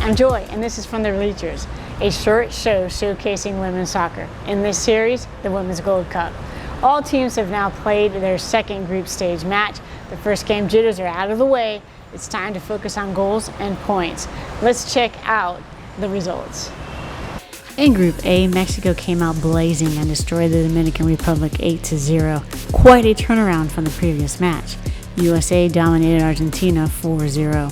I'm Joy, and this is from the Bleachers, a short show showcasing women's soccer. In this series, the Women's Gold Cup. All teams have now played their second group stage match. The first game jitters are out of the way. It's time to focus on goals and points. Let's check out the results. In Group A, Mexico came out blazing and destroyed the Dominican Republic 8-0. Quite a turnaround from the previous match. USA dominated Argentina 4-0.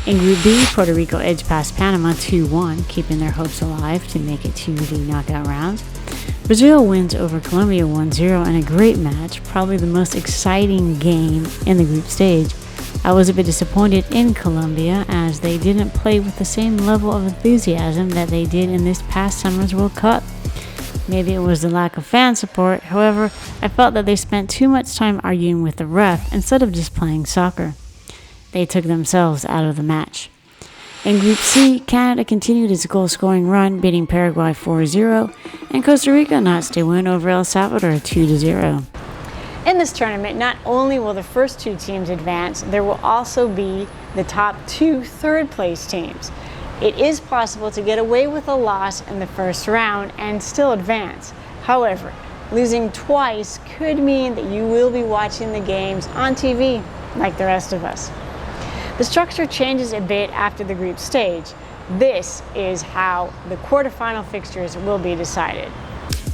In Group B, Puerto Rico edged past Panama 2-1, keeping their hopes alive to make it to the knockout round. Brazil wins over Colombia 1-0 in a great match, probably the most exciting game in the group stage. I was a bit disappointed in Colombia as they didn't play with the same level of enthusiasm that they did in this past summer's World Cup. Maybe it was the lack of fan support. However, I felt that they spent too much time arguing with the ref instead of just playing soccer. They took themselves out of the match. In Group C, Canada continued its goal-scoring run, beating Paraguay 4-0, and Costa Rica notched a win over El Salvador 2-0. In this tournament, not only will the first two teams advance, there will also be the top two third-place teams. It is possible to get away with a loss in the first round and still advance. However, losing twice could mean that you will be watching the games on TV like the rest of us. The structure changes a bit after the group stage. This is how the quarterfinal fixtures will be decided.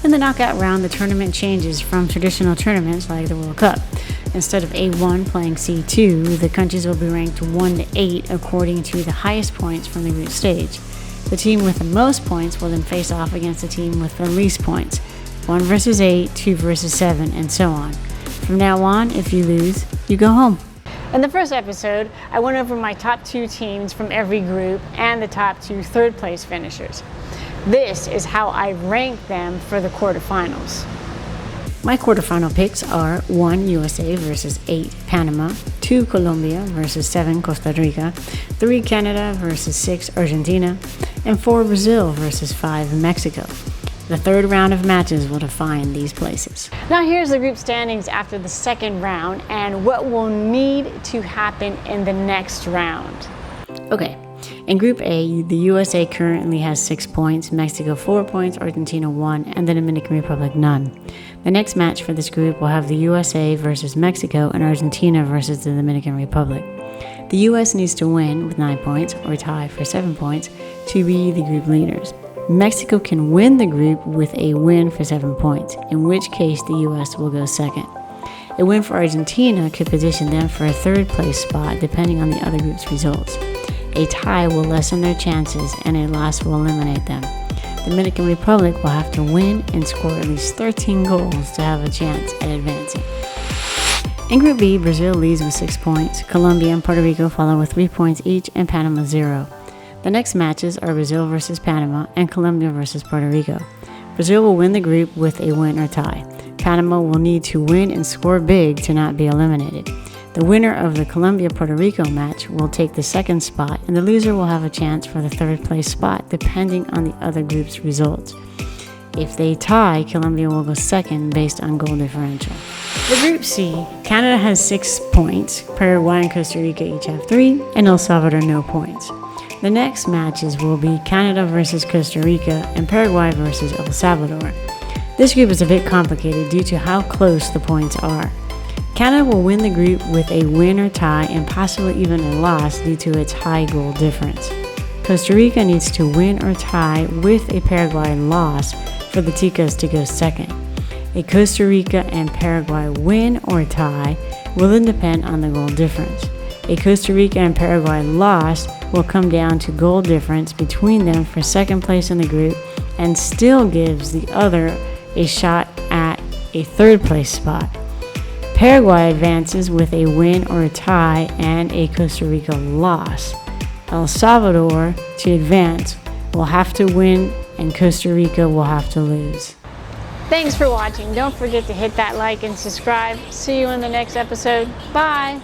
In the knockout round, the tournament changes from traditional tournaments like the World Cup. Instead of A1 playing C2, the countries will be ranked 1 to 8 according to the highest points from the group stage. The team with the most points will then face off against the team with the least points. 1 versus 8, 2 versus 7, and so on. From now on, if you lose, you go home. In the first episode, I went over my top two teams from every group and the top two third-place finishers. This is how I ranked them for the quarterfinals. My quarterfinal picks are 1 USA versus 8 Panama, 2 Colombia versus 7 Costa Rica, 3 Canada versus 6 Argentina, and 4 Brazil versus 5 Mexico. The third round of matches will define these places. Now here's the group standings after the second round and what will need to happen in the next round. Okay, in Group A, the USA currently has 6 points, Mexico 4 points, Argentina 1, and the Dominican Republic none. The next match for this group will have the USA versus Mexico and Argentina versus the Dominican Republic. The US needs to win with 9 points or tie for 7 points to be the group leaders. Mexico can win the group with a win for 7 points, in which case the US will go second. A win for Argentina could position them for a third-place spot depending on the other group's results. A tie will lessen their chances and a loss will eliminate them. The Dominican Republic will have to win and score at least 13 goals to have a chance at advancing. In Group B, Brazil leads with 6 points, Colombia and Puerto Rico follow with 3 points each, and Panama 0. The next matches are Brazil versus Panama and Colombia versus Puerto Rico. Brazil will win the group with a win or tie. Panama will need to win and score big to not be eliminated. The winner of the Colombia-Puerto Rico match will take the second spot, and the loser will have a chance for the third place spot depending on the other group's results. If they tie, Colombia will go second based on goal differential. For Group C, Canada has 6 points, Paraguay and Costa Rica each have 3, and El Salvador no points. The next matches will be Canada versus Costa Rica and Paraguay versus El Salvador. This group is a bit complicated due to how close the points are. Canada will win the group with a win or tie and possibly even a loss due to its high goal difference. Costa Rica needs to win or tie with a Paraguay loss for the Ticas to go second. A Costa Rica and Paraguay win or tie will then depend on the goal difference. A Costa Rica and Paraguay loss will come down to goal difference between them for second place in the group and still gives the other a shot at a third place spot. Paraguay advances with a win or a tie and a Costa Rica loss. El Salvador, to advance, will have to win and Costa Rica will have to lose. Thanks for watching. Don't forget to hit that like and subscribe. See you in the next episode. Bye!